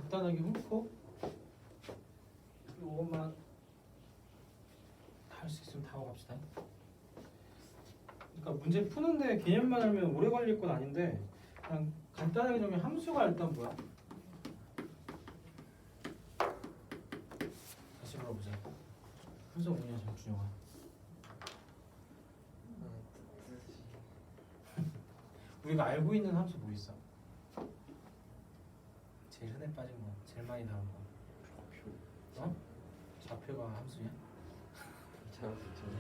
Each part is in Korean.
간단하게 훑고 이것만 할 수 있으면 다 하고 갑시다. 그러니까 문제 푸는데 개념만 알면 오래 걸릴 건 아닌데 그냥 간단하게 정리하면 함수가 일단 뭐야? 다시 물어보자. 함수가 뭐냐, 정준영아? 우리가 알고 있는 함수 뭐 있어? 제일 흔해 빠진 거, 제일 많이 나온 거. 어? 좌표가 함수냐?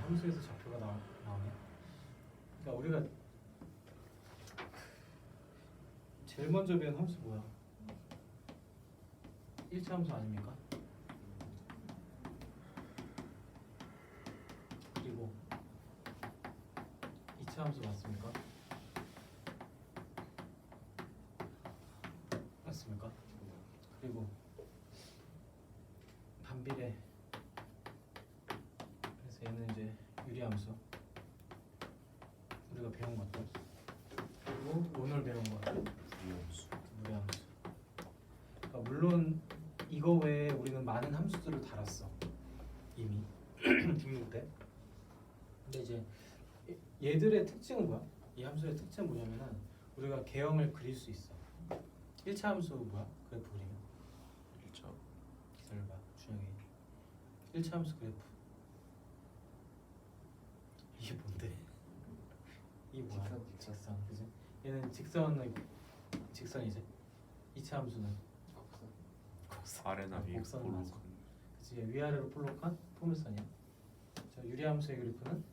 함수에서 좌표가 나오냐? 그러니까 우리가 제일 먼저 배운 함수 뭐야? 1차 함수 아닙니까? 그리고 2차 함수 맞습니까? 맞습니까? 그리고 반비례, 그래서 얘는 이제 유리함수 우리가 배운 것들, 그리고 오늘 배운 것 무리함수. 그러니까 물론 이거 외에 우리는 많은 함수들을 달았어 이미 등록 때. 근데 이제 얘들의 특징은 뭐야? 이 함수의 특징은 뭐냐면은 우리가 개형을 그릴 수 있어. 1차 함수 뭐야? 그래프 그리면 1차 기다려봐 준영이. 1차 함수 그래프 이게 뭔데? 이 뭐야? 직선. 그지? 얘는 직선이지. 2차 함수는 곡선. 아래나 위 곡선은 맞아. 볼록. 그치? 위아래로 볼록한 포물선이야. 저 유리함수의 그래프는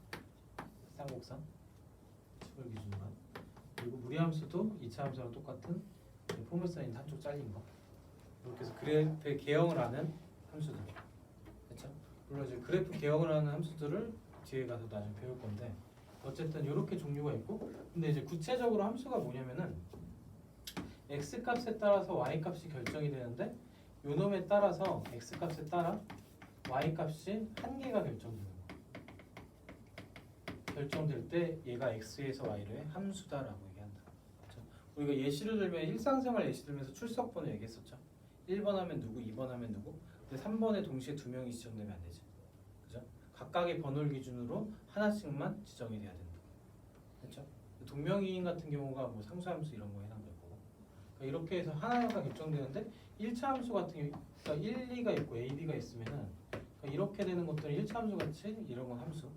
쌍곡선 축을 기준으로 한. 그리고 무리함수도 2차 함수랑 똑같은 포물선인 한쪽 잘린 거. 이렇게 해서 그래프의 개형을 하는 함수들. 그렇죠? 물론 이제 그래프 개형을 하는 함수들을 뒤에 가서 나중에 배울 건데 어쨌든 이렇게 종류가 있고, 근데 이제 구체적으로 함수가 뭐냐면은 x 값에 따라서 y 값이 결정이 되는데 요 놈에 따라서 x 값에 따라 y 값이 한 개가 결정되는 거. 결정될 때 얘가 x에서 y로의 함수다라고 얘기한다. 그렇죠? 우리가 예시를 들면 일상생활 예시 들면서 출석번호 얘기했었죠. 1번 하면 누구, 2번 하면 누구. 근데 3번에 동시에 두 명이 지정되면 안 되지. 그죠? 각각의 번호를 기준으로 하나씩만 지정이 돼야 된다. 그렇죠? 동명이인 같은 경우가 뭐 상수함수 이런 거 해당될 거고. 그러니까 이렇게 해서 하나가 결정되는데 1차 함수 같은 경우, 그러니까 1, 2가 있고 a, b가 있으면은 그러니까 이렇게 되는 것들은 1차 함수 같이 이런 건 함수.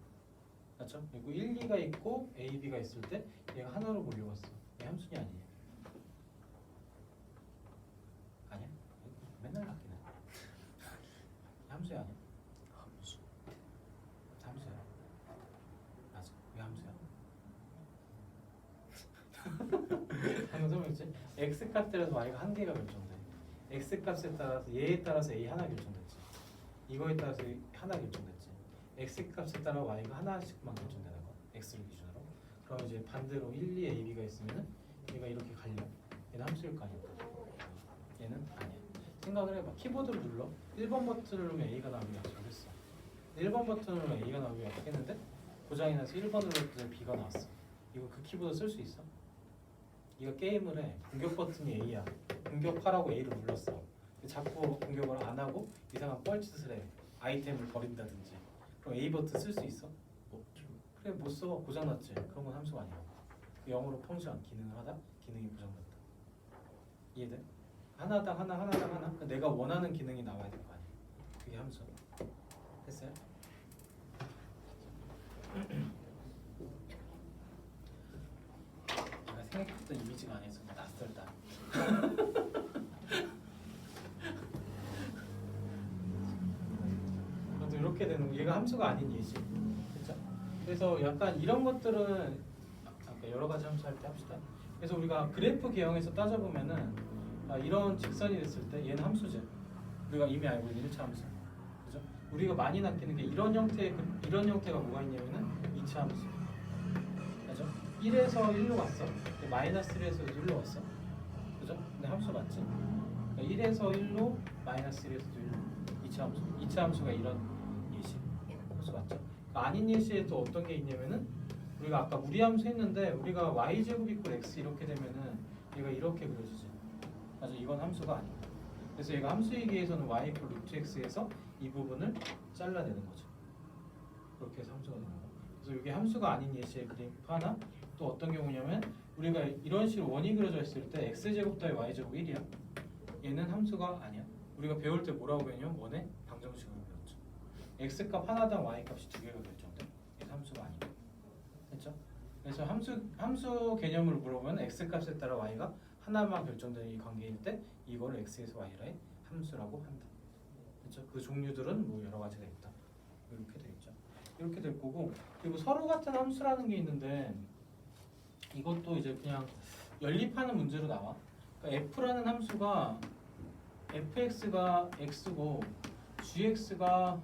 그렇죠? 그리고 1, 2가 있고 a, b가 있을 때 얘가 하나로 몰려왔어. 얘 함수냐 아니냐? 아니야? 맨날 바뀌네. 함수야 아니야? 함수야. 맞아. 왜 함수야? 방금 설명했지? x 값에 따라서 y가 한 개가 결정돼. x 값에 따라서 얘에 따라서 a 하나 결정됐지. 이거에 따라서 하나 결정됐지. x 값에 따라 y가 하나씩만 결정되는 거. x를 기준으로. 그럼 이제 반대로 1, 2, a, b가 있으면은 얘가 이렇게 갈려. 얘는 함수일 거 아니야. 얘는 아니야. 생각을 해봐. 키보드를 눌러. 1번 버튼을 누르면 a가 나오기 약속했어. 1번 버튼을 누르면 a가 나오기 약속했는데 고장이 나서 1번 눌렀더니 b가 나왔어. 이거 그 키보드 쓸 수 있어? 이거 게임을 해. 공격 버튼이 A야. 공격하라고 A를 눌렀어. 자꾸 공격을 안 하고 이상한 뻘짓을 해. 아이템을 버린다든지. 그럼 A 버튼 쓸 수 있어? 없죠. 그래 못 써. 고장 났지. 그런 건 함수가 아니야. 영어로 펑션 기능을 하다 기능이 고장났다. 이해돼? 하나당 하나. 그러니까 내가 원하는 기능이 나와야 될 거 아니야. 그게 함수. 됐어요? 내가 생각했던 이미지가 아니어서 낯설다. 그래도 이렇게 되는 거, 얘가 함수가 아닌 예시. 그렇죠? 그래서 약간 이런 것들은 아까 여러 가지 함수 할 때 합시다. 그래서 우리가 그래프 개형에서 따져보면은 이런 직선이 됐을 때 얘는 함수지. 우리가 이미 알고 있는 1차 함수. 그죠? 우리가 많이 낚이는 게 이런 형태가 뭐가 있냐면은 2차 함수. 그죠? 1에서 1로 갔어. 마이너스 1에서 1로 왔어. 그죠? 근데 함수 맞지? 그러니까 1에서 1로 마이너스 1에서 1로 2차 함수. 2차 함수가 이런 예시. 함수 맞죠? 그러니까 아닌 예시에 또 어떤 게 있냐면은 우리가 아까 무리함수 했는데 우리가 y제곱 이퀄 x 이렇게 되면은 얘가 이렇게 그려지지. 맞아, 이건 함수가 아니야. 그래서 얘가 함수이기에서는 y equal 루트 x에서 이 부분을 잘라내는 거죠. 그렇게 해서 함수가 되는 거. 그래서 이게 함수가 아닌 예시의 그래프 하나. 또 어떤 경우냐면 우리가 이런 식으로 원이 그려져 있을 때 x제곱 더하기 y제곱 1이야. 얘는 함수가 아니야. 우리가 배울 때 뭐라고 배웠냐면 원의 방정식으로 배웠죠. x값 하나당 y값이 두 개가 결정돼. 얘는 함수가 아니야. 됐죠? 그래서 함수 개념으로 물어보면 x값에 따라 y가 하나만 결정되는 이 관계일 때 이거를 x에서 y라의 함수라고 한다. 그렇죠? 그 종류들은 뭐 여러 가지가 있다. 이렇게 되겠죠. 이렇게 될 거고, 그리고 서로 같은 함수라는 게 있는데 이것도 이제 그냥 연립하는 문제로 나와. 그러니까 f라는 함수가 fx가 x고 gx가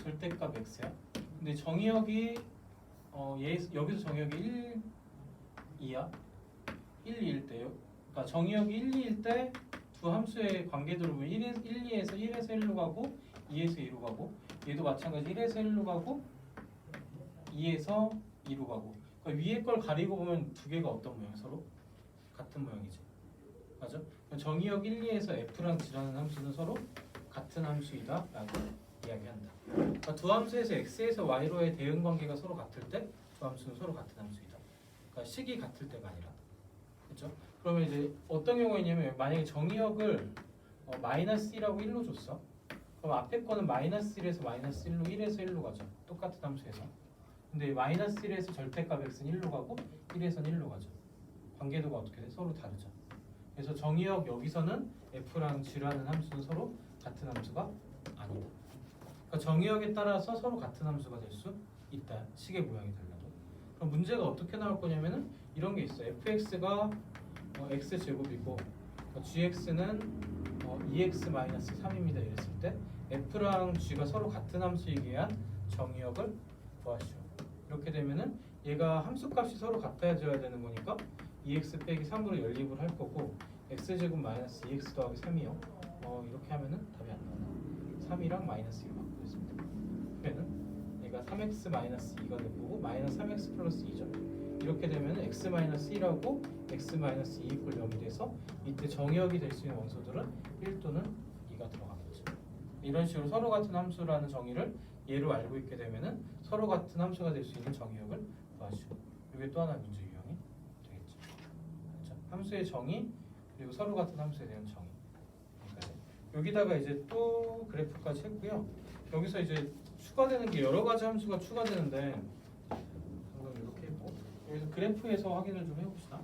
절대값 x야. 근데 정의역이 여기서 정의역이 1, 2야. 1, 2일 때요. 그러니까 정의역이 1, 2일 때 두 함수의 관계도를 보면 1, 2에서 1에서 1로 가고 2에서 2로 가고, 얘도 마찬가지 1에서 1로 가고 2에서 2로 가고. 그러니까 위에 걸 가리고 보면 두 개가 어떤 모양? 서로 같은 모양이지. 맞아? 정의역 1, 2에서 f랑 g라는 함수는 서로 같은 함수이다 라고 이야기한다. 그러니까 두 함수에서 x에서 y로의 대응 관계가 서로 같을 때 두 함수는 서로 같은 함수이다. 그러니까 식이 같을 때가 아니라. 그렇죠? 그러면 이제 어떤 경우가 있냐면 만약에 정의역을 마이너스 1하고 1로 줬어. 그럼 앞에 거는 마이너스 1에서 마이너스 1로 1에서 1로 가죠. 똑같은 함수에서. 근데 마이너스 1에서 절대값 x는 1로 가고 1에서는 1로 가죠. 관계도가 어떻게 돼? 서로 다르죠. 그래서 정의역 여기서는 f랑 g라는 함수는 서로 같은 함수가 아니다. 그러니까 정의역에 따라서 서로 같은 함수가 될 수 있다. 식의 모양이 달라도. 그럼 문제가 어떻게 나올 거냐면은 이런 게 있어. fx가 x 제곱이고 gx는 2x-3입니다. 이랬을 때 f랑 g가 서로 같은 함수이기 위한 정의역을 구하시오. 이렇게 되면은 얘가 함수값이 서로 같아져야 되는 거니까 2x 빼기 3으로 연립을 할 거고, x제곱 마이너스 2x 더하기 3이요. 이렇게 하면은 답이 안 나온다. 3이랑 마이너스 2로 바꾸겠습니다. 그러면은 얘가 3x 마이너스 2가 될 거고 마이너스 3x 플러스 2죠. 이렇게 되면 x 마이너스 1하고 x 마이너스 2 이퀄 0이 돼서 이때 정의역이 될 수 있는 원소들은 1 또는 2가 들어가겠죠. 이런 식으로 서로 같은 함수라는 정의를 얘로 알고 있게 되면은 서로 같은 함수가 될 수 있는 정의역을 구하시오. 이게 또 하나의 문제 유형이 되겠죠. 그렇죠? 함수의 정의 그리고 서로 같은 함수에 대한 정의. 그러니까 여기다가 이제 또 그래프까지 했고요. 여기서 이제 추가되는 게 여러 가지 함수가 추가되는데 방금 이렇게 했고, 여기서 그래프에서 확인을 좀 해봅시다.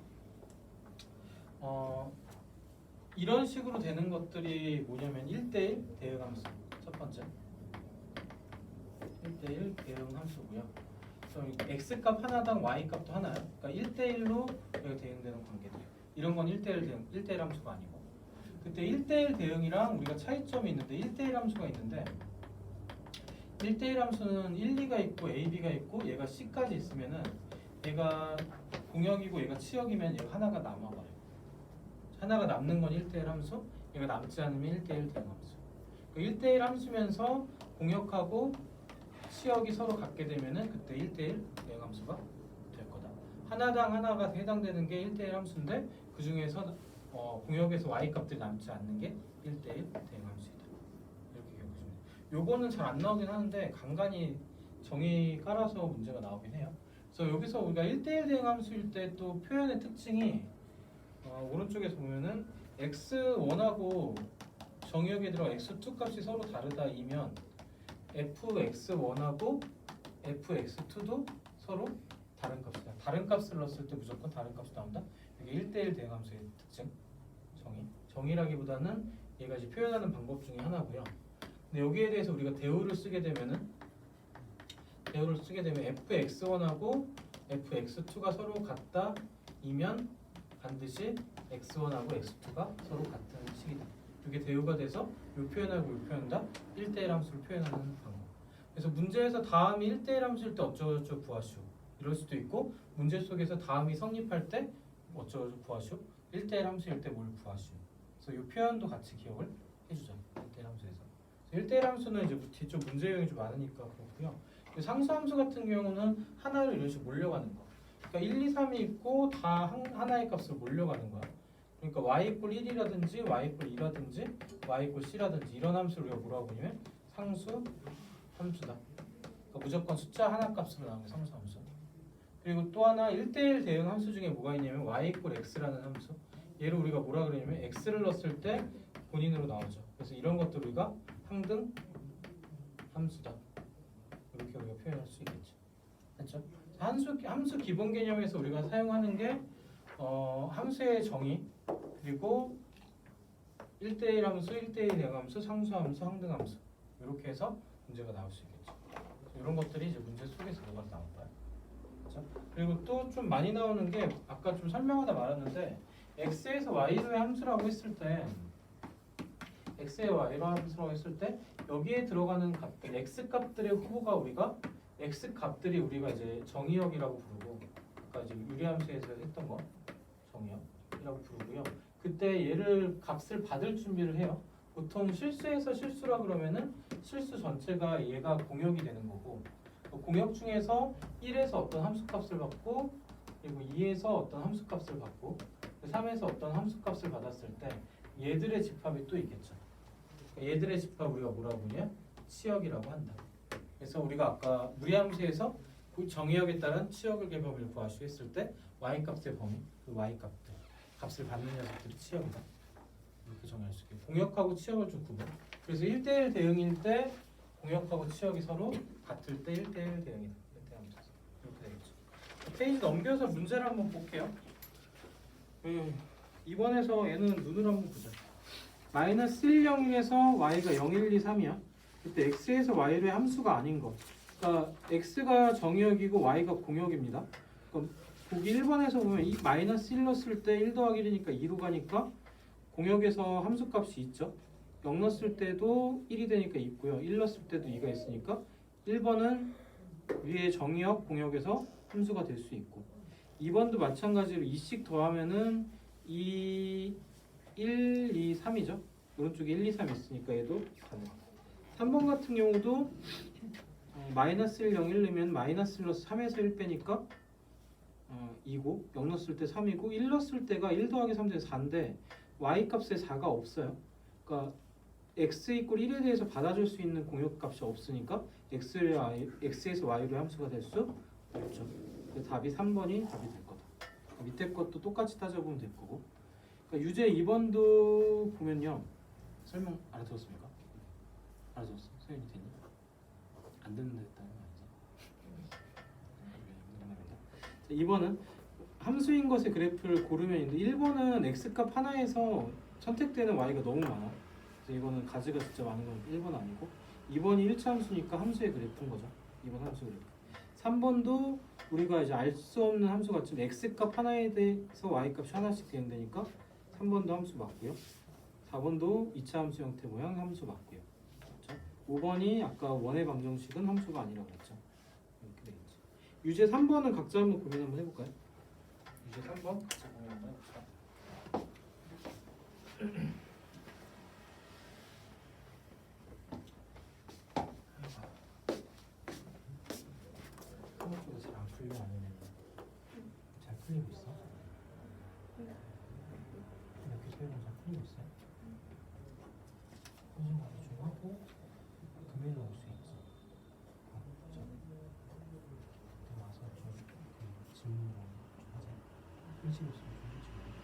이런 식으로 되는 것들이 뭐냐면 1대1 대응 함수. 첫 번째 1대1 대응 함수고요. x값 하나당 y값도 하나요. 그러니까 1대1로 대응되는 관계들이에요. 이런 건 1대1 대응, 1대1 함수가 아니고. 그때 1대1 대응이랑 우리가 차이점이 있는데 1대1 함수가 있는데 1대1 함수는 1, 2가 있고 a, b가 있고 얘가 c까지 있으면은 얘가 공역이고 얘가 치역이면 얘가 하나가 남아버려요. 하나가 남는 건 1대1 함수, 얘가 남지 않으면 1대1 대응 함수. 1대1 함수면서 공역하고 치역이 서로 같게 되면은 그때 1대1 대응 함수가 될 거다. 하나당 하나가 해당되는 게 1대1 함수인데 그 중에서 공역에서 y 값들이 남지 않는 게 1대1 대응 함수이다. 이렇게 기억하시면 돼요. 요거는 잘 안 나오긴 하는데 간간히 정의 깔아서 문제가 나오긴 해요. 그래서 여기서 우리가 1대1 대응 함수일 때 또 표현의 특징이 오른쪽에서 보면은 x1하고 정의역에 들어가 x2 값이 서로 다르다이면 fx1하고 fx2도 서로 다른 값이다. 다른 값을 넣었을 때 무조건 다른 값이 나온다. 이게 1대1 대응 함수의 특징. 정의라기보다는 얘가 이제 표현하는 방법 중에 하나고요. 근데 여기에 대해서 우리가 대우를 쓰게 되면 fx1하고 fx2가 서로 같다이면 반드시 x1하고 x2가 서로 같은 식이다. 이게 대우가 돼서 이 표현하고 이 표현 다 1대1 함수를 표현하는 방법. 그래서 문제에서 다음이 1대1 함수일 때 어쩌고저쩌고 구하시오. 이럴 수도 있고 문제 속에서 다음이 성립할 때 어쩌고저쩌고 구하시오. 1대1 함수일 때 뭘 구하시오. 그래서 이 표현도 같이 기억을 해주자. 1대1 함수에서. 1대1 함수는 이제 뒤쪽 문제 유형이 좀 많으니까 그렇고요. 상수함수 같은 경우는 하나를 이런 식으로 몰려가는 거. 그러니까 1, 2, 3이 있고 다 하나의 값으로 몰려가는 거야. 그러니까 y 이퀄 1이라든지 y 이퀄 2라든지 y 이퀄 c라든지 이런 함수를 우리가 뭐라고 보냐면 상수 함수다. 그러니까 무조건 숫자 하나 값으로 나오는 게 상수 함수. 그리고 또 하나 1대1 대응 함수 중에 뭐가 있냐면 y 이퀄 x라는 함수. 얘를 우리가 뭐라 그러냐면 x를 넣었을 때 본인으로 나오죠. 그래서 이런 것들 우리가 항등 함수다. 이렇게 우리가 표현할 수 있겠죠. 그렇죠? 함수 기본 개념에서 우리가 사용하는 게 함수의 정의 그리고 1대1 함수, 1대1 대응 함수, 상수 함수, 항등 함수 이렇게 해서 문제가 나올 수 있겠죠. 이런 것들이 이제 문제 속에서 뭐가 나올 거예요. 그렇죠? 그리고 또 좀 많이 나오는 게 아까 좀 설명하다 말았는데 x에서 y로의 함수라고 했을 때 x의 y로 함수라고 했을 때 여기에 들어가는 값들 x 값들의 후보가 우리가 x 값들이 우리가 이제 정의역이라고 부르고 아까 이제 유리함수에서 했던 거 정의역이라고 부르고요. 그때 얘를 값을 받을 준비를 해요. 보통 실수에서 실수라 그러면은 실수 전체가 얘가 공역이 되는 거고 공역 중에서 1에서 어떤 함수값을 받고 그리고 2에서 어떤 함수값을 받고 3에서 어떤 함수값을 받았을 때 얘들의 집합이 또 있겠죠. 얘들의 집합 우리가 뭐라고 부르냐? 치역이라고 한다. 그래서 우리가 아까 무리함수에서 그 정의역에 따른 치역의 개범위를 구하시고 했을 때 y값의 범위, 그 y값들 값을 받는 녀석들이 치역이다. 이렇게 정의할 수 있게 공역하고 치역을 좀 구분. 그래서 1대1 대응일 때 공역하고 치역이 서로 같을 때 1대1 대응이다. 이렇게 되겠죠. 페이지 넘겨서 문제를 한번 볼게요. 이번에서 얘는 눈으로 한번 보자. 마이너스 1, 0에서 y가 0, 1, 2, 3이야. 그때 x에서 y로의 함수가 아닌 거. 그러니까 x가 정의역이고 y가 공역입니다. 그러니까 보기 1번에서 보면 이 마이너스 1 넣었을 때 1 더하기 1이니까 2로 가니까 공역에서 함수값이 있죠. 0 넣었을 때도 1이 되니까 있고요. 1 넣었을 때도 2가 있으니까 1번은 위에 정의역 공역에서 함수가 될 수 있고 2번도 마찬가지로 2씩 더하면은 1, 2, 3이죠. 오른쪽에 1, 2, 3 있으니까 얘도 가능하고 3번 같은 경우도 마이너스 1, 0, 1 넣으면 마이너스 1 넣어서 3에서 1 빼니까 2고 0 넣었을 때 3이고 1 넣었을 때가 1 더하기 3 돼서 4인데 y값에 4가 없어요. 그러니까 x 이퀄 1에 대해서 받아줄 수 있는 공역값이 없으니까 x에서 y로 함수가 될 수 없죠. 그래서 답이 3번이 답이 될 거다. 밑에 것도 똑같이 따져보면 될 거고 그러니까 유제 2번도 보면요. 설명 알아들었습니까? 알아들었어? 소연이 되니? 안 듣는다 했다는 거 아니지? 2번은 함수인 것의 그래프를 고르면 있는데 1번은 x값 하나에서 선택되는 y가 너무 많아. 그래서 이거는 가지가 진짜 많은 건 1번 아니고 2번이 1차 함수니까 함수의 그래프인 거죠. 2번 함수 그래프. 3번도 우리가 이제 알 수 없는 함수 같지만 x값 하나에 대해서 y값이 하나씩 대응되니까 3번도 함수 맞고요. 4번도 2차 함수 형태 모양 함수 맞고요. 그렇죠? 5번이 아까 원의 방정식은 함수가 아니라고 했죠. 이렇게 되겠지. 유제 3번은 각자 한번 고민 한번 해볼까요? 유제 3번 각자 고민 한번 해봅시다. 한쪽에 잘 안 풀려 아니면 잘 풀리고 있어? 이렇게 표현을 잘 풀리고 있어요? 호진하기 좀 하고 금요일로 올 수 있지. 그죠? 그때 와서 좀그 질문으로 좀 하자. 일찍 있으면 좀 일찍 오고.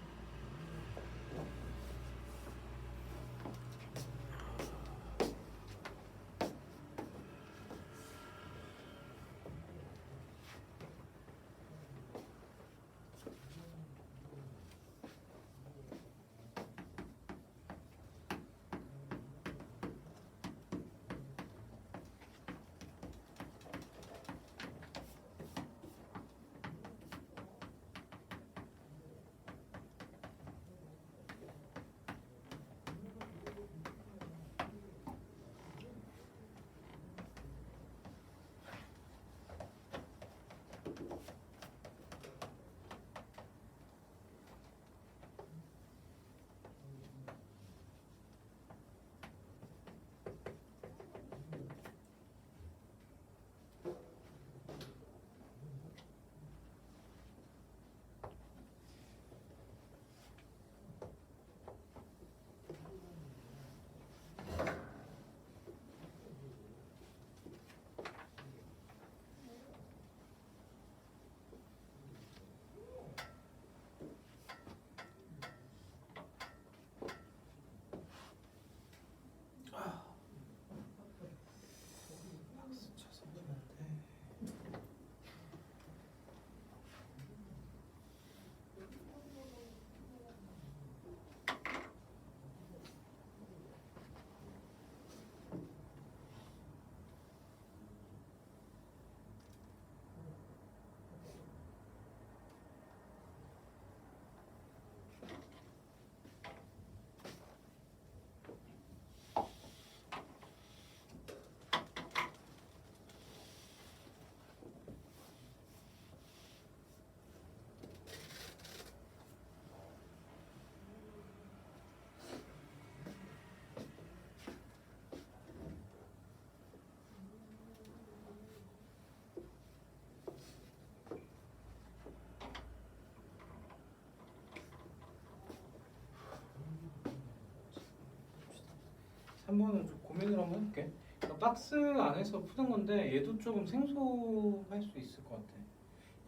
3번은 좀 고민을 한번 해볼게. 그러니까 박스 안에서 푸는 건데 얘도 조금 생소할 수 있을 것 같아.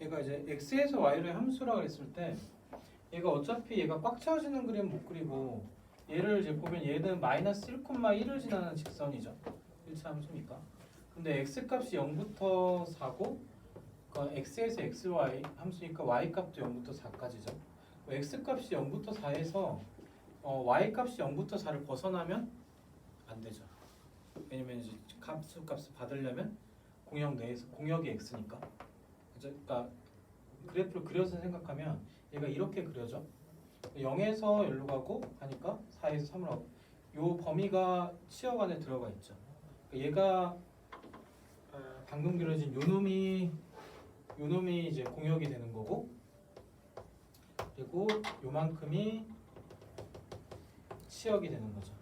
얘가 이제 x에서 y로의 함수라 그랬을 때 얘가 어차피 얘가 꽉 채워지는 그림 못 그리고 얘를 이제 보면 얘는 마이너스 1,1을 지나는 직선이죠. 1차 함수니까. 근데 x 값이 0부터 4고 그러니까 x에서 xy 함수니까 y 값도 0부터 4까지죠. x 값이 0부터 4에서 y 값이 0부터 4를 벗어나면 안 되죠. 왜냐면 이제 값을 받으려면 공역 내에서 공역이 x니까. 그죠? 그러니까 그래프를 그려서 생각하면 얘가 이렇게 그려져. 0에서 여기로 가고 하니까 4에서 3으로 가고 요 범위가 치역 안에 들어가 있죠. 그러니까 얘가 방금 그려진 요 놈이 이제 공역이 되는 거고 그리고 요만큼이 치역이 되는 거죠.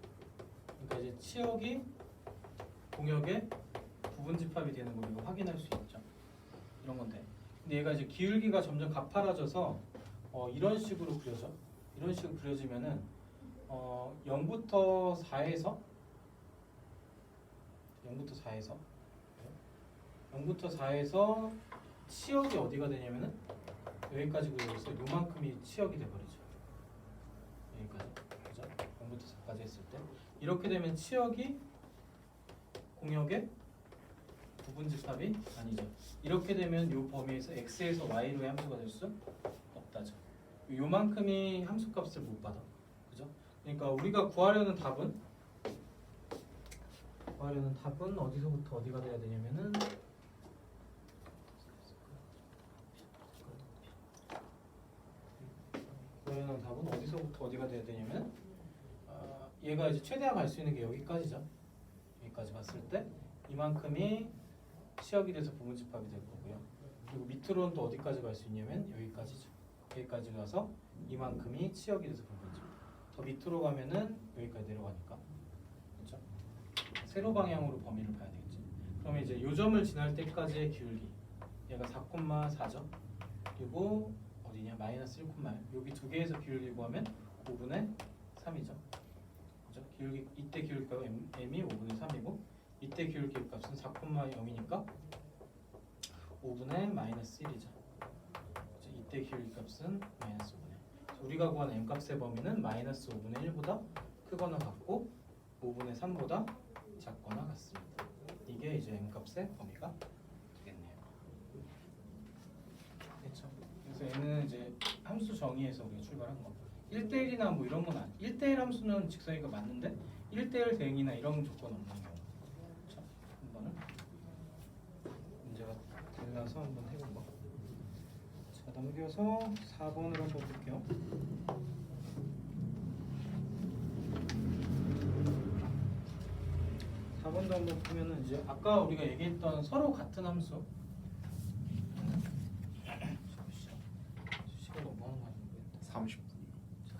그러니까 이제 치역이 공역의 부분 집합이 되는 걸 우리가 확인할 수 있죠. 이런 건데. 근데 얘가 이제 기울기가 점점 가파라져서 이런 식으로 그려져. 이런 식으로 그려지면은 0부터 4에서 치역이 어디가 되냐면은 여기까지 그려져서 요만큼이 치역이 돼버리죠. 여기까지. 그죠? 0부터 4까지 했을 때 이렇게 되면 치역이 공역의 부분 집합이 아니죠. 이렇게 되면 이 범위에서 x에서 y로의 함수가 될 수 없다죠. 요만큼이 함수값을 못 받아. 그죠? 그러니까 우리가 구하려는 답은 어디서부터 어디가 돼야 되냐면은 구하려는 답은 어디서부터 어디가 돼야 되냐면 얘가 이제 최대한 갈 수 있는 게 여기까지죠. 여기까지 갔을 때 이만큼이 치역이 돼서 부분 집합이 될 거고요. 그리고 밑으로는 또 어디까지 갈 수 있냐면 여기까지죠. 여기까지 가서 이만큼이 치역이 돼서 부분 집합. 더 밑으로 가면은 여기까지 내려가니까. 그렇죠? 세로 방향으로 범위를 봐야 되겠지. 그러면 이제 요 점을 지날 때까지의 기울기. 얘가 4,4죠. 그리고 어디냐? 마이너스 1,1. 여기 두 개에서 기울기 구하면 5분의 3이죠. 그죠? 기울기 이때 기울기가 m이 5분의 3이고 이때 기울기 값은 4,0이니까 5분의 마이너스 1이죠. 이때 기울기 값은 마이너스 5분의. 우리가 구한 m 값의 범위는 마이너스 5분의 1보다 크거나 같고 5분의 3보다 작거나 같습니다. 이게 이제 m 값의 범위가 되겠네요. 그렇죠? 그래서 얘는 이제 함수 정의에서 우리가 출발한 거. 1대1이나 뭐 이런 건 아니. 1대1 함수는 직선이가 맞는데 1대1 대응이나 이런 조건 없는 경우. 그렇죠? 한번은 문제가 달라서 한번 해본 거. 자, 넘겨서 4번을 한번 볼게요. 4번도 한번 보면은 이제 아까 우리가 얘기했던 서로 같은 함수. 시간 너무 하는 거 아니에요? 30분.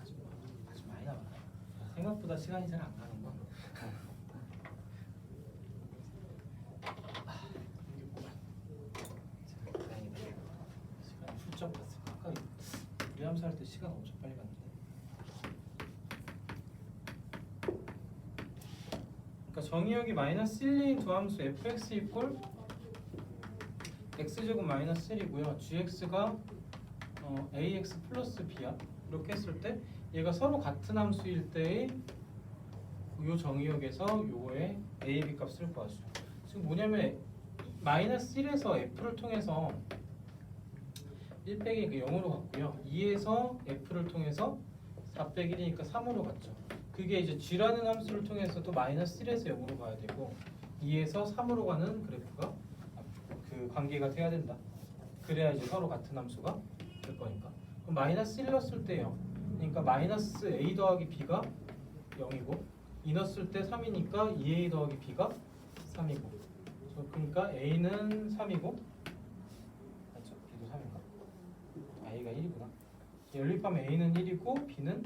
아주 많이 남았네. 생각보다 시간이 잘 안 가는 거. 시간이 훌쩍 갔어. 아까 우리 함수할 때 시간 엄청 빨리 갔는데. 그러니까 정의역이 마이너스 1, 2인 두 함수 fx 이꼴 x제곱 마이너스 1이고요. gx가 ax 플러스 b야. 이렇게 했을 때 얘가 서로 같은 함수일 때의 요 정의역에서 요거의 a, b 값을 구하죠. 지금 뭐냐면 마이너스 1에서 f를 통해서 1 빼기 0으로 갔고요. 2에서 f를 통해서 4 빼기 1이니까 3으로 갔죠. 그게 이제 g라는 함수를 통해서 또 마이너스 1에서 0으로 가야 되고 2에서 3으로 가는 그래프가 그 관계가 돼야 된다. 그래야 이제 서로 같은 함수가 될 거니까. 그럼 마이너스 1 넣었을 때 0. 그러니까 마이너스 a 더하기 b가 0이고 2 넣었을 때 3이니까 2a 더하기 b가 3이고. 그러니까 a는 3이고 맞죠? b도 3인가? a가 1이구나. 연립하면 a는 1이고 b는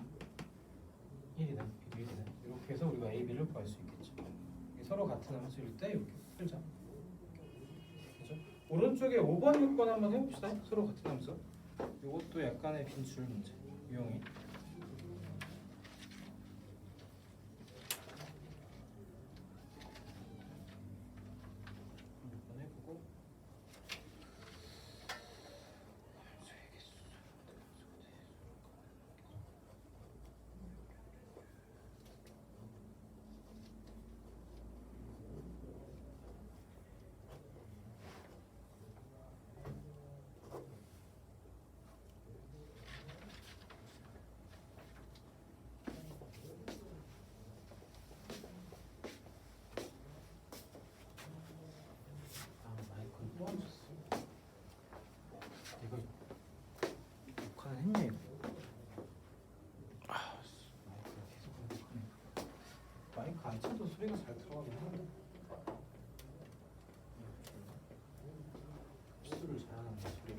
1이다. b도 1이다. 이렇게 해서 우리가 a, b를 구할 수 있겠죠. 서로 같은 함수일 때 이렇게 풀자. 그죠? 오른쪽에 5번, 6번 한번 해봅시다. 서로 같은 함수. 이것도 약간의 빈출 문제. 유형이. 야채도 소리가 잘 들어가긴 하는데 흡수를 잘하는 소리를.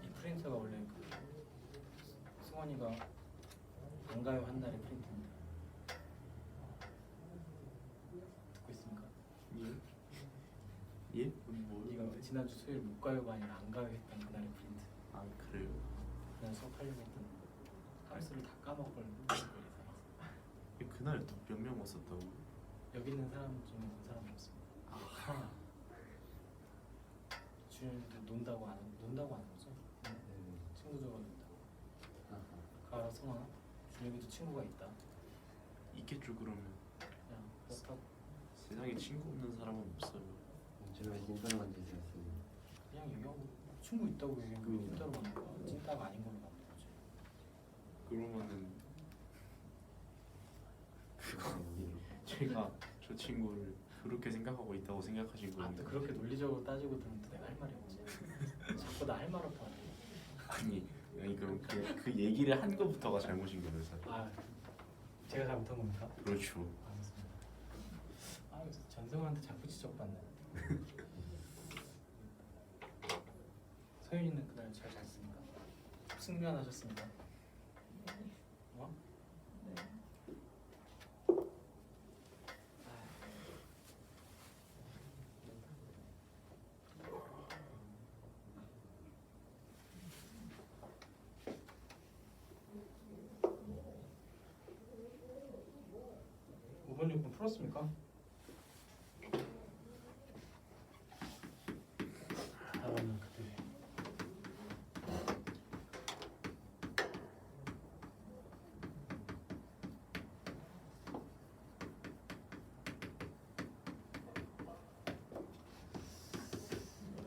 이 프린터가 원래 그 승원이가 안 가요 한 달에 프린터인데 듣고 있습니까? 예? 뭐? 네가 지난주 수요일 못 가요가 아니라 안 가요 했던 그날의 프린트. 아 그래요? 그날 수업하려고 했던 칼수를 다 까먹을 그날 또 몇 명 왔었다고? 여기 있는 사람 중에 본 사람이 없습니다. 아하. 주연이도 논다고 안 오죠? 친구들과 논다고. 가라 성아, 준혁이도 친구가 있다. 있겠죠 그러면. 그냥 그렇다고. 세상에 친구 없는 사람은 없어요. 제가 인간한 짓이었습니다. 그냥 얘기하고 친구 있다고 얘기하고 찐따로 가는 거야. 찐따가 아닌 걸로 가는 거지. 그러면은 제가 저 친구를 그렇게 생각하고 있다고 생각하신 아, 거예요? 또 그렇게 논리적으로 따지고 들으면 또 내가 할 말이 없지. 자꾸 나 할 말 없고 하네. 아니 그럼 그 얘기를 한 거부터가 잘못인 거예요 사실. 아, 제가 잘못한 겁니까? 그렇죠. 알겠습니다. 아, 전성한테 자꾸 지적받네. 서윤이는 그날 잘 잤습니까? 숙면하셨습니까? 어? 네. 5번 6번 풀었습니까? 4번은 그때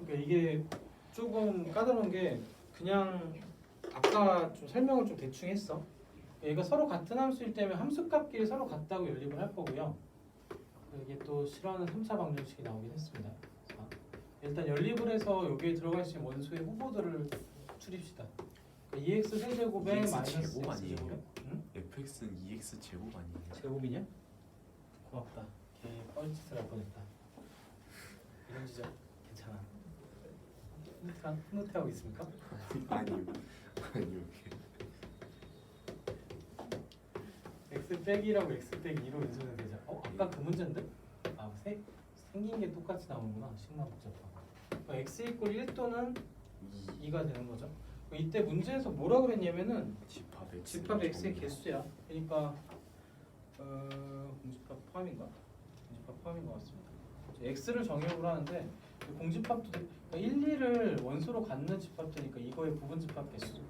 그러니까 이게 조금 까다로운 게 그냥 아까 좀 설명을 좀 대충 했어. 얘가 서로 같은 함수일 때면 함수값끼리 서로 같다고 연립을 할 거고요. 이게 또 싫어하는 3차 방정식이 나오긴 했습니다. 자, 일단 연립을 해서 여기에 들어갈 수 있는 원소의 후보들을 추립시다. 그러니까 2x 세제곱에 EX 마이너스 제곱 x 아니에요? 제곱에 응? fx는 2x 제곱 아니에요? 제곱이냐? 고맙다. 걔 뻘짓을 할 뻔했다. 이런 지적 괜찮아. 흐뭇해하고 있습니까? 아니요. x 빼기라고 x 빼기 2로 연속은 되죠. 아까 그 문제인데? 생긴 게 똑같이 나오는구나. 식만 복잡하고. 그러니까 x 이꼴 1 또는 2가 되는 거죠. 이때 문제에서 뭐라 그랬냐면은 집합 x의 개수야. 그러니까 공집합 포함인가? 공집합 포함인 것 같습니다. x를 정의역으로 하는데 공집합도 그러니까 1, 2를 원소로 갖는 집합되니까 이거의 부분 집합 개수.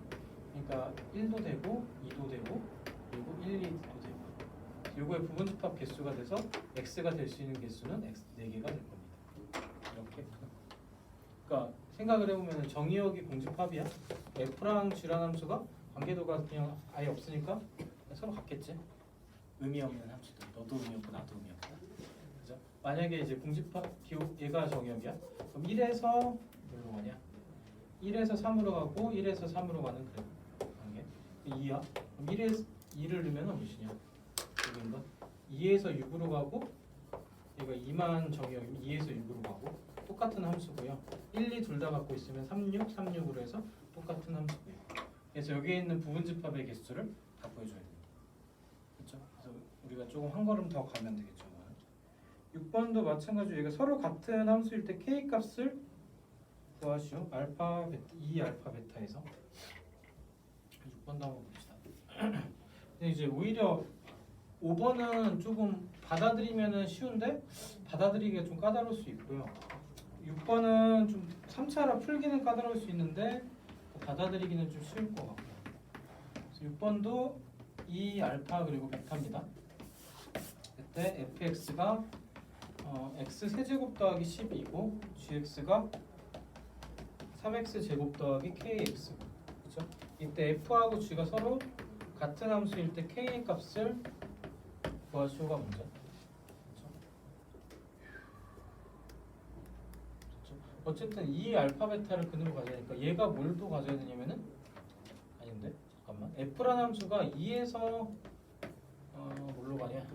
그러니까 1도 되고 2도 되고 그리고 1, 2도 되고. 요거의 부분 집합 개수가 돼서 x가 될 수 있는 개수는 x 4개가 될 겁니다. 이렇게. 그러니까 생각을 해보면 정의역이 공집합이야. f랑 g라는 함수가 관계도가 그냥 아예 없으니까 서로 같겠지. 의미 없는 함수들. 너도 의미 없고 나도 의미 없다. 그죠? 만약에 이제 공집합 얘가 정의역이야. 그럼 1에서 뭘로 가냐? 1에서 3으로 가고 1에서 3으로 가는 그래. 관계. 2야. 그럼 1에서 2를 넣으면 무엇이냐? 여기인가? 2에서 6으로 가고 얘가 2만 정의역이면 2에서 6으로 가고 똑같은 함수고요. 1, 2 둘 다 갖고 있으면 3, 6, 3, 6으로 해서 똑같은 함수고요. 그래서 여기에 있는 부분 집합의 개수를 다 보여줘야 됩니다. 그렇죠? 그래서 우리가 조금 한 걸음 더 가면 되겠죠. 6번도 마찬가지로 얘가 서로 같은 함수일 때 k 값을 구하시오. 알파 베타 2 알파 베타에서 6번도 한번 봅시다. 근데 이제 오히려 5번은 조금 받아들이면은 쉬운데 받아들이기가 좀 까다로울 수 있고요. 6번은 좀 3차라 풀기는 까다로울 수 있는데 받아들이기는 좀 쉬울 것 같고요. 그래서 6번도 2 알파 그리고 베타입니다. 그때 fx가 x 세제곱 더하기 12고 gx가 3x 제곱 더하기 kx. 그렇죠? 이때 f하고 g가 서로 같은 함수일 때 k의 값을 구하시오가 문제. 그렇죠? 어쨌든 이 알파 베타를 근으로 가져야 되니까 얘가 뭘 또 가져야 되냐면은 아닌데 잠깐만 f라는 함수가 2에서 뭘로 가냐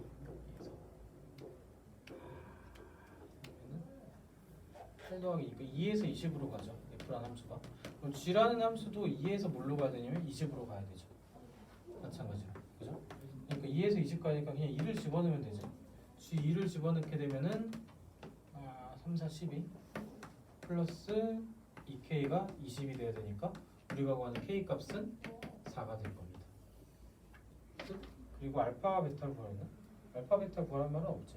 8 더하기 2에서 20으로 가죠. f라는 함수가. 그럼 g라는 함수도 2에서 뭘로 가야 되냐면 20으로 가야 되죠. 마찬가지로. 그죠? 그러니까 2에서 20 가니까 그냥 2를 집어넣으면 되지. g 2를 집어넣게 되면은 3, 4, 12 플러스 2k가 20이 돼야 되니까 우리가 구하는 k 값은 4가 될 겁니다. 끝? 그리고 알파 베타를 구하는 알파 베타 구하는 말은 없지.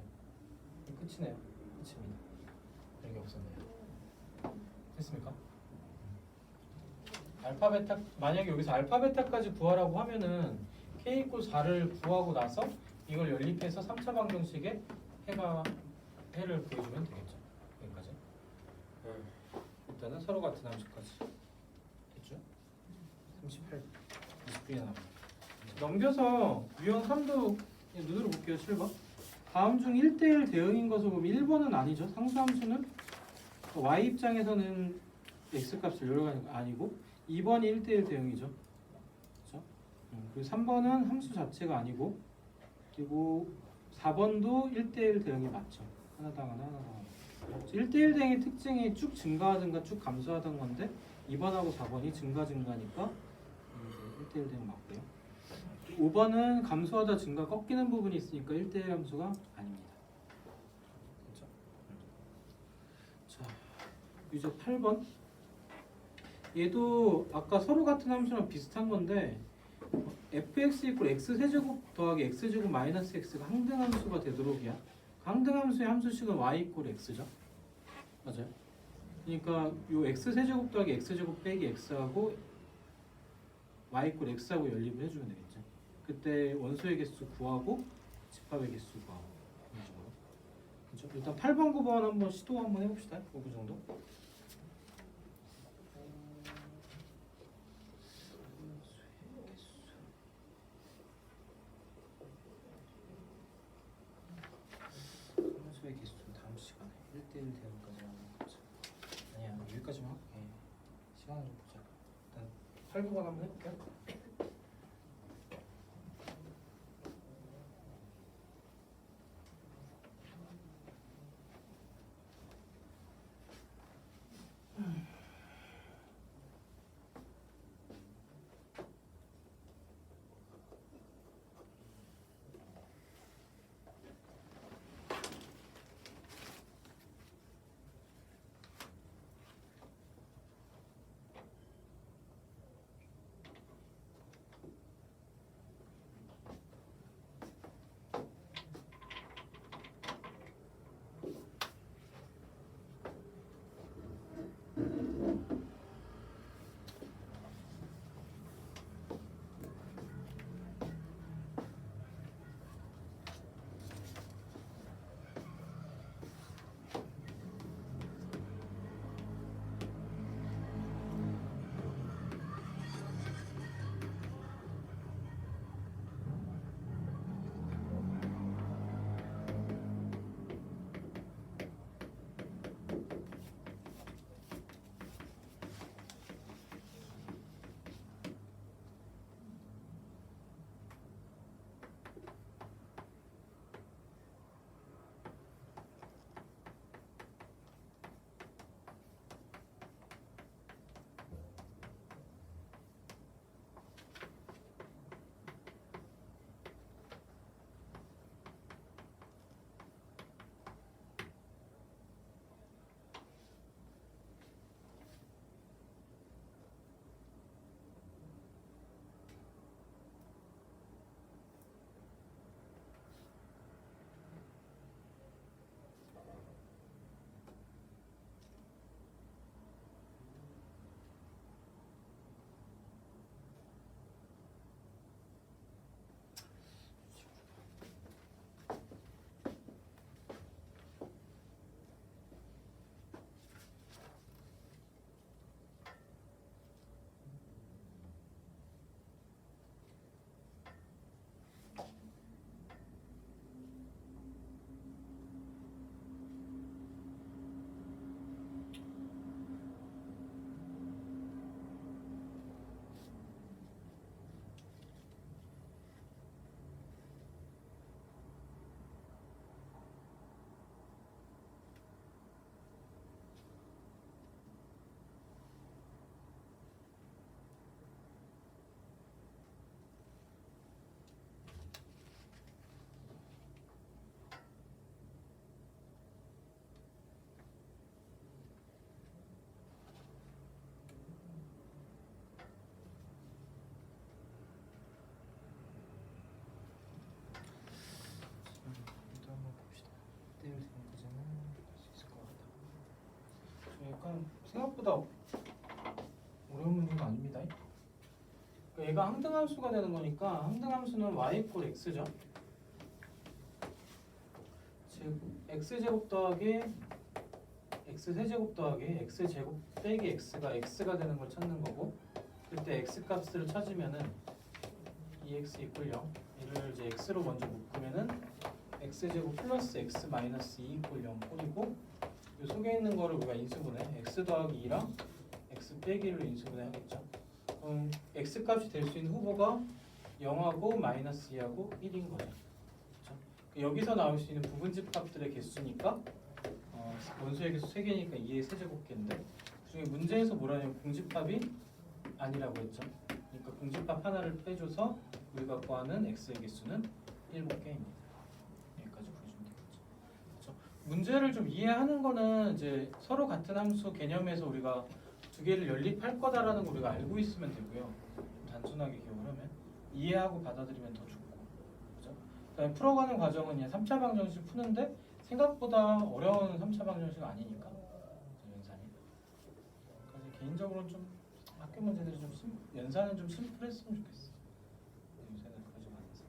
끝이네요. 끝입니다. 별게 없었네요. 됐습니까? 알파 베타 만약에 여기서 알파 베타까지 구하라고 하면은 k 이퀄 4를 구하고 나서 이걸 연립해서 3차 방정식에 해를 구해주면 되겠죠. 여기까지. 일단은 서로 같은 함수까지 됐죠? 38, 20분이 남았습니다. 넘겨서 유형 3도 눈으로 볼게요. 7번. 다음 중 1대1 대응인 것으로 보면 1번은 아니죠. 상수함수는 y 입장에서는 x값을 열어가는 거 아니고 2번이 1대1 대응이죠. 그렇죠? 그리고 3번은 함수 자체가 아니고 그리고 4번도 1대1 대응이 맞죠. 하나당 하나, 하나당 하나. 1대1 대응의 특징이 쭉 증가하든가 쭉 감소하던 건데 2번하고 4번이 증가니까 1대1 대응 맞고요. 5번은 감소하다 증가 꺾이는 부분이 있으니까 1대1 함수가 아닙니다. 그렇죠? 자, 유적 8번. 얘도 아까 서로 같은 함수랑 비슷한 건데 fx 이퀄 x세제곱 더하기 x제곱 마이너스 x가 항등함수가 되도록이야. 항등함수의 함수식은 y 이퀄 x죠. 맞아요. 그러니까 요 x세제곱 더하기 x제곱 빼기 x하고 y 이퀄 x하고 연립을 해주면 되겠죠. 그때 원소의 개수 구하고 집합의 개수 구하고 이런 식으로. 그렇죠? 일단 8번, 9번 한번 시도 한번 해봅시다. 5분 정도. 함수의 개수는 다음 시간에 1대1 대응까지 하는 거죠. 아니야 여기까지만 할게. 시간을 좀 보자. 일단 8, 9번 한번 해볼게요. 생각보다 어려운 문제가 아닙니다. 그러니까 얘가 항등함수가 되는 거니까 항등함수는 y 이퀄 x죠. 즉 x제곱 더하기 x세제곱 더하기 x제곱 빼기 x가 되는 걸 찾는 거고, 그때 x 값을 찾으면은 2x 이퀄 0 이를 이제 x로 먼저 묶으면은 x제곱 플러스 x 마이너스 2 이퀄 0 꼴이고, 이 속에 있는 거를 우리가 인수분해 x 더하기 2랑 x 빼기 1로 인수분해 하겠죠. 그럼 x 값이 될 수 있는 후보가 0하고 마이너스 2하고 1인 거죠. 그렇죠? 여기서 나올 수 있는 부분집 값들의 개수니까 원소의 개수 3개니까 2의 세제곱개인데, 그중에 문제에서 뭐라냐면 공집합이 아니라고 했죠. 그러니까 공집합 하나를 빼줘서 우리가 구하는 x의 개수는 7개입니다. 여기까지 구해주면 되겠죠. 그렇죠? 문제를 좀 이해하는 거는 이제 서로 같은 함수 개념에서 우리가 두 개를 연립할 거다라는 거 우리가 알고 있으면 되고요. 좀 단순하게 기억을 하면 이해하고 받아들이면 더 좋고, 그죠? 그다음에 풀어가는 과정은 그냥 3차 방정식 푸는데 생각보다 어려운 3차 방정식 아니니까 연산이. 그래서 개인적으로는 좀 학교 문제들이 좀 연산은 좀 심플했으면 좋겠어. 요새는 그러지 않아서.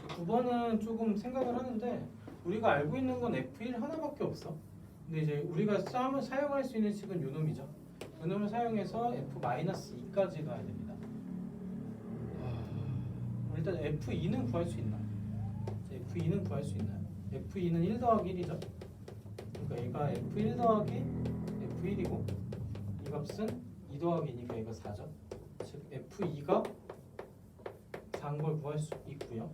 그렇죠? 9번은 조금 생각을 하는데 우리가 알고 있는 건 F1 하나밖에 없어. 근데 이제 우리가 사용할 수 있는 식은 요 놈이죠. 요 놈을 사용해서 F-2까지 가야 됩니다. 일단 F2는 구할 수 있나? F2는 구할 수 있나요? F2는 1 더하기 1이죠. 그러니까 얘가 F1 더하기 F1이고 이 값은 2 더하기 2니까 얘가 4죠. 즉 F2가 4인 걸 구할 수 있고요.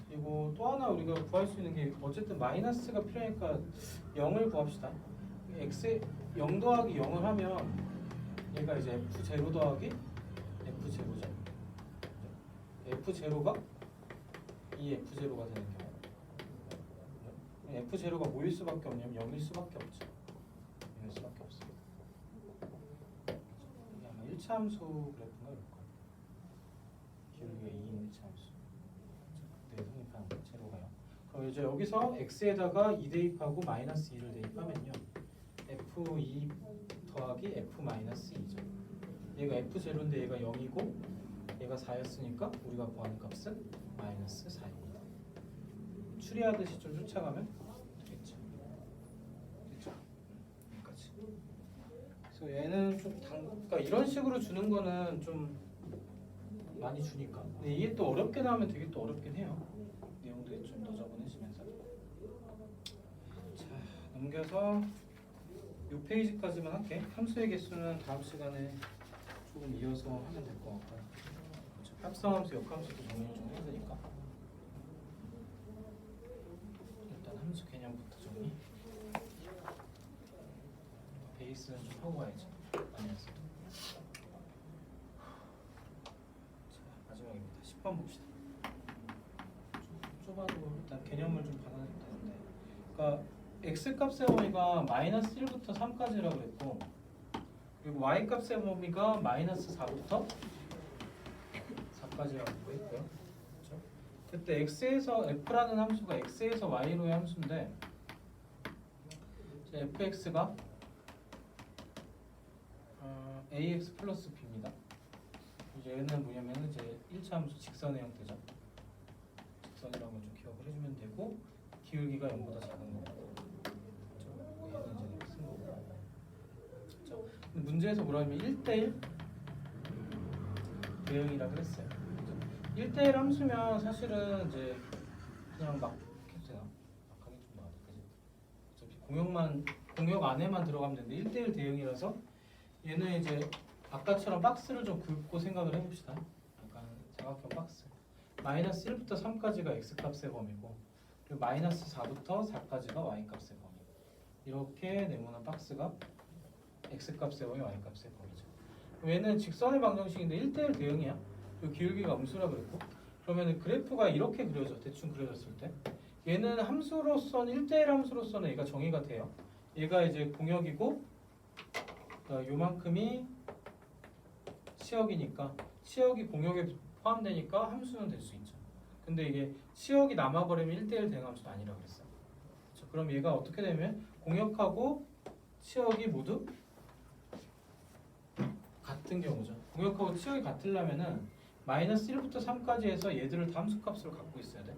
그리고 또 하나 우리가 구할 수 있는 게 어쨌든 마이너스가 필요하니까 0을 구합시다. x 0 더하기 0을 하면 얘가 이제 f0 더하기 f0죠. f0가 이 f0가 되는 경우, f0가 뭐일 수밖에 없냐면 0일 수밖에 없죠. 0일 수밖에 없습니다. 이게 아마 1차 함수 그래프인가 이럴 거예요. 기울기가 2인 1차 함수. 네, 성립한 제로가요. 그럼 이제 여기서 x에다가 2 대입하고 마이너스 2를 대입하면요, f2 더하기 f 마이너스 2죠. 얘가 f0인데 얘가 0이고 얘가 4였으니까 우리가 구하는 값은 마이너스 4입니다. 추리하듯이 좀 쫓아가면 되겠죠. 됐죠? 여기까지. 그래서 얘는 좀 그러니까 이런 식으로 주는 거는 좀 많이 주니까. 근데 이게 또 어렵게 나오면 되게 또 어렵긴 해요. 내용들이 좀 너저분해지면서. 자, 넘겨서 이 페이지까지만 할게. 함수의 개수는 다음 시간에 조금 이어서 하면 될 것 같고요. 합성함수, 역함수도 정리를 좀 해야 되니까. 일단 함수 개념부터 정리. 베이스는 좀 하고 가야지. 아니었어도. 마지막입니다. 10번 봅시다. 좀 좁아도 일단 개념을 좀 받아야 되는데, 그러니까 x 값의 범위가 마이너스 1부터 3까지라고 그랬고, 그리고 y 값의 범위가 마이너스 4부터 4까지라고 했고요. 그렇죠? 그때 x에서 f라는 함수가 x에서 y로의 함수인데, fx가 ax 플러스 b입니다. 얘는 뭐냐면 이제 1차 함수 직선의 형태죠. 직선이라고 좀 기억을 해주면 되고, 기울기가 0보다 작은 거고, 그렇죠? 얘는 이제 쓴 거고. 그렇죠? 근데 문제에서 뭐라면 1대1 대응이라 그랬어요. 1대1 함수면 사실은 이제 그냥 막 해도 되나? 막 하기 좀 나아. 어차피 공역 안에만 들어가면 되는데 1대1 대응이라서 얘는 이제 아까처럼 박스를 좀 긋고 생각을 해봅시다. 약간 사각형 박스. 마이너스 1부터 3까지가 x값의 범위고, 그리고 마이너스 4부터 4까지가 y값의 범위. 이렇게 네모난 박스가 x값의 범위, y값의 범위죠. 얘는 직선의 방정식인데 1대1 대응이야. 그리고 기울기가 음수라 그랬고, 그러면 그래프가 이렇게 그려져. 대충 그려졌을 때 얘는 함수로서는 1대1 함수로서는 얘가 정의가 돼요. 얘가 이제 공역이고 요만큼이 치역이니까 치역이 공역에 포함되니까 함수는 될 수 있죠. 근데 이게 치역이 남아버리면 1대1 대응함수는 아니라 그랬어요. 그렇죠. 그럼 얘가 어떻게 되면 공역하고 치역이 모두 같은 경우죠. 공역하고 치역이 같으려면은 마이너스 1부터 3까지 해서 얘들을 다 함수값으로 갖고 있어야 돼.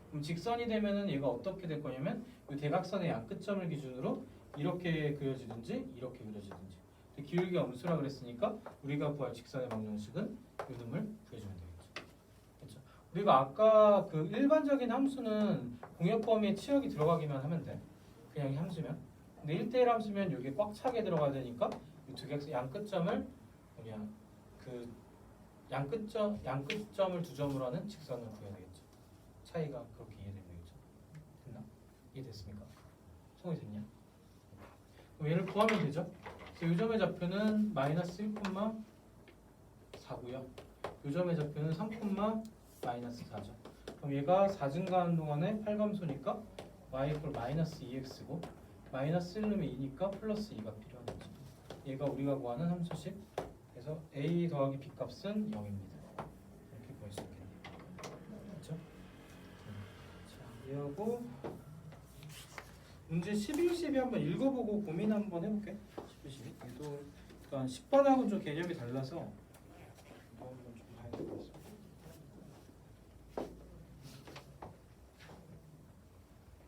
그럼 직선이 되면은 얘가 어떻게 될 거냐면 이 대각선의 양끝점을 기준으로 이렇게 그려지든지 이렇게 그려지든지. 기울기가 음수라 그랬으니까 우리가 구할 직선의 방정식은 이놈을 구해주면 되겠죠. 그렇죠? 우리가 아까 그 일반적인 함수는 공역 범위에 치역이 들어가기만 하면 돼. 그냥 함수면. 근데 1대1 함수면 여기 꽉 차게 들어가야 되니까 이 두 개 양끝점을 그냥 그 양끝점을 두 점으로 하는 직선을 구해야 되겠죠. 차이가 그렇게 이해되면 되겠죠. 됐나? 이해됐습니까? 성이 됐냐? 그럼 얘를 구하면 되죠. 이 점의 좌표는 마이너스 1,4고요. 이 점의 좌표는 3, 마이너스 4죠. 그럼 얘가 4 증가하는 동안에 8감소니까 y 이퀄 마이너스 2x고 마이너스 1 넣으면 2니까 플러스 2가 필요한 거죠. 얘가 우리가 구하는 함수식. 그래서 a 더하기 b 값은 0입니다. 이렇게 구할 수 있겠네요. 그렇죠? 자, 얘하고 문제 11, 12 한번 읽어보고 고민 한번 해볼게. 11, 12. 얘도 그러니까 10번하고 좀 개념이 달라서 이거 한번 좀 봐야 될 것 같습니다.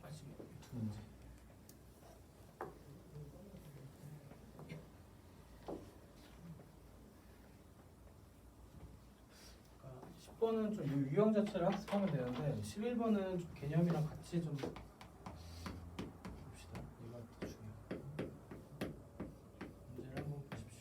아직 두 문제. 그러니까 10번은 좀 유형 자체를 학습하면 되는데 11번은 좀 개념이랑 같이 좀 봅시다. 이거 더 중요해요. 문제를 한번 보십시오.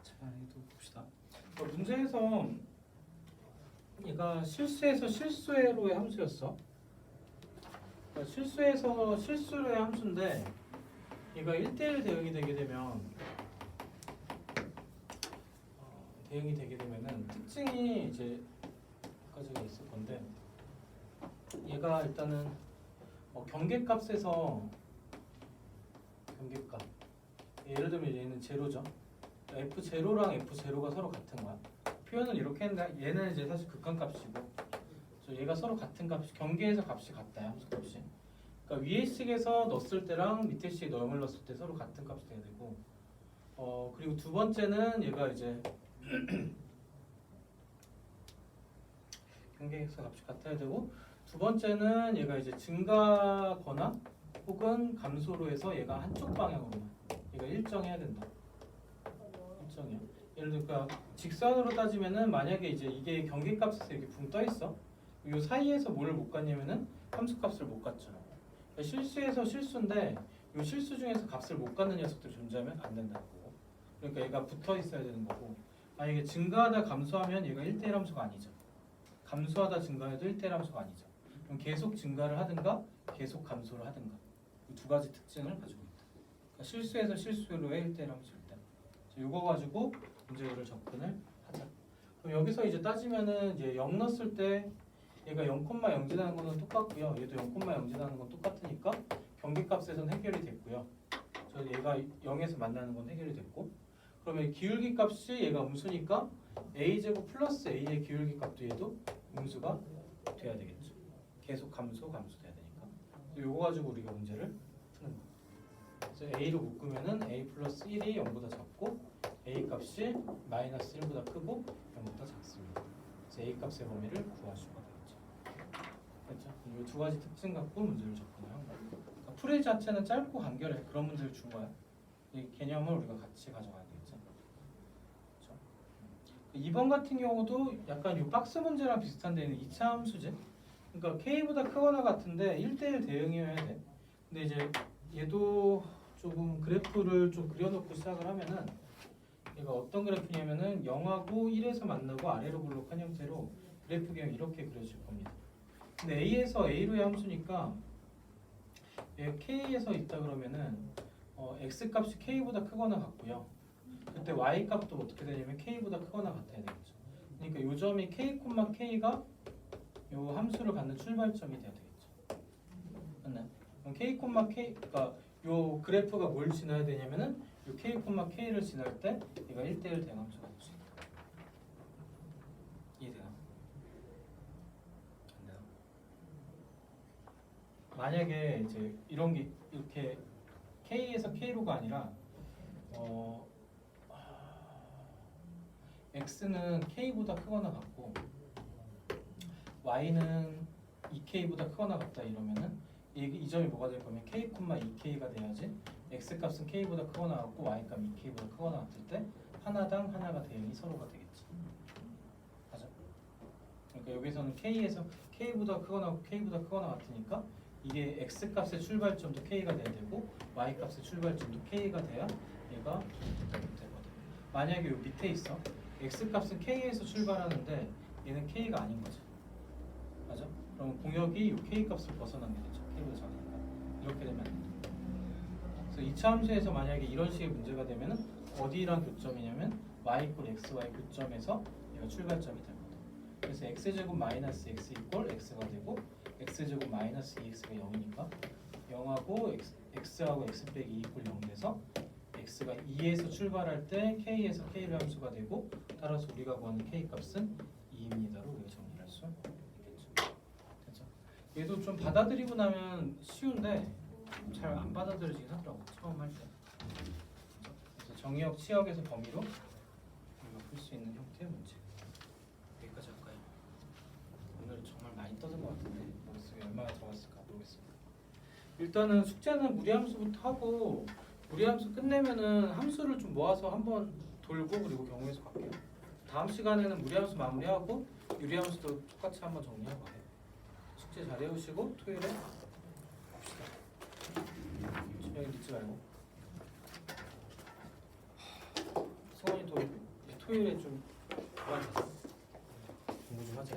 자, 이도 봅시다. 문제에서 얘가 실수에서 실수로의 함수였어. 그러니까 실수에서 실수로의 함수인데 얘가 1대1 대응이 되게 되면 대응이 되게 되면은 특징이 이제 몇 가지가 있을 건데 얘가 일단은 경계값에서 경계값 예를 들면 얘는 제로죠. F0랑 F0가 서로 같은 거야. 표현은 이렇게 했는데 얘는 이제 사실 극한값이고 얘가 서로 같은 값이 경계에서 값이 같다. 함수값이. 그러니까 위에 식에서 넣었을 때랑 밑에 식에 0을 넣었을 때 서로 같은 값이 돼야 되고 그리고 두 번째는 얘가 이제 경계에서 값이 같아야 되고 두 번째는 얘가 이제 증가거나 혹은 감소로 해서 얘가 한쪽 방향으로만 얘가 일정해야 된다. 일정이야. 예를 들어 그러니까 직선으로 따지면은 만약에 이제 이게 경계값에서 이렇게 붕 떠 있어. 이 사이에서 뭐를 못 갔냐면은 함수값을 못 갔죠. 그러니까 실수에서 실수인데 이 실수 중에서 값을 못 갖는 녀석들 존재하면 안 된다는 거고. 그러니까 얘가 붙어 있어야 되는 거고. 만약에 증가하다 감소하면 얘가 1대1 함수가 아니죠. 감소하다 증가해도 1대1 함수가 아니죠. 그럼 계속 증가를 하든가 계속 감소를 하든가 이 두 가지 특징을 가지고 있다. 그러니까 실수에서 실수로의 1대1 함수일 때. 이거 가지고 문제를 접근을 하자. 그럼 여기서 이제 따지면은 이제 0 넣었을 때 얘가 0,0 지나는 거는 똑같고요. 얘도 0,0 지나는 건 똑같으니까 경계값에서는 해결이 됐고요. 저 얘가 0에서 만나는 건 해결이 됐고. 그러면 기울기 값이 얘가 음수니까 a제곱 플러스 a의 기울기 값도 얘도 음수가 돼야 되겠죠. 계속 감소 돼야 되니까. 요거 가지고 우리가 문제를 푸는 거예요. 그래서 a로 묶으면은 a 플러스 1이 0보다 작고 a 값이 마이너스 1보다 크고 0보다 작습니다. 그래서 a 값의 범위를 구할 수가 되겠죠. 그렇죠? 이 두 가지 특징 갖고 문제를 접근을 한 거예요. 그러니까 풀이 자체는 짧고 간결해. 그런 문제를 준 거야. 이 개념을 우리가 같이 가져가야 되겠죠. 그렇죠? 2번 같은 경우도 약간 이 박스 문제랑 비슷한 데는 2차 함수지. 그러니까 k보다 크거나 같은데 1대1 대응이어야 돼. 근데 이제 얘도 조금 그래프를 좀 그려놓고 시작을 하면은 얘가 어떤 그래프냐면은 0하고 1에서 만나고 아래로 블록한 형태로 그래프 그냥 이렇게 그려질 겁니다. 근데 A에서 A로의 함수니까 얘 K에서 있다 그러면은 X 값이 K보다 크거나 같고요. 그때 Y 값도 어떻게 되냐면 K보다 크거나 같아야 되겠죠. 그러니까 요 점이 K, K가 요 함수를 갖는 출발점이 돼야 되겠죠. 맞나요? 그럼 K, K, 그러니까 요 그래프가 뭘 지나야 되냐면은 요 K, K를 지날 때 얘가 1대1 대응 함수가 될 수 있다. 이해돼요? 안 돼요? 만약에 이제 이런 게 이렇게 K에서 K로가 아니라 X는 K보다 크거나 같고 Y는 2K보다 크거나 같다 이러면은 이 점이 뭐가 될 거면 K, 2K가 돼야지 X 값은 K보다 크거나 같고 Y 값 2K보다 크거나 같을 때 하나당 하나가 대응이 서로가 되겠지. 맞아? 그러니까 여기서는 K에서 K보다 크거나 같고 K보다 크거나 같으니까 이게 X 값의 출발점도 K가 돼야 되고 Y 값의 출발점도 K가 돼야 얘가 되거든. 만약에 요 밑에 있어. X 값은 K에서 출발하는데 얘는 K가 아닌 거지. 맞아? 그럼 공역이 요 K 값을 벗어나게 되죠. K보다 작으니까. 이렇게 되면 안 돼. 그래서 2차 함수에서 만약에 이런 식의 문제가 되면은 어디랑 교점이냐면 y 이퀄 xy 교점에서 얘가 출발점이 될 거다. 그래서 x제곱 마이너스 x 이퀄 x가 되고 x제곱 마이너스 2x가 0이니까 0하고 x하고 x 빼기 2 이퀄 0 돼서 x가 2에서 출발할 때 k에서 k를 함수가 되고 따라서 우리가 구하는 k 값은 2입니다로 우리가 정리할 수 있겠죠. 됐죠? 얘도 좀 받아들이고 나면 쉬운데 잘 안 받아들여지긴 하더라고 처음 할 때. 그래서 정의역, 치역에서 범위로 우리가 풀 수 있는 형태의 문제. 여기까지 할까요? 오늘 정말 많이 떠든 것 같은데 머릿속에 얼마나 들어갔을까 모르겠습니다. 일단은 숙제는 무리함수부터 하고 무리함수 끝내면은 함수를 좀 모아서 한번 돌고 그리고 경우에서 갈게요. 다음 시간에는 무리함수 마무리하고 유리함수도 똑같이 한번 정리하고 가요. 숙제 잘 해오시고 토요일에 여기 늦지 말고 승원이 토요일에 좀 그만 잤어. 공부 좀 하자.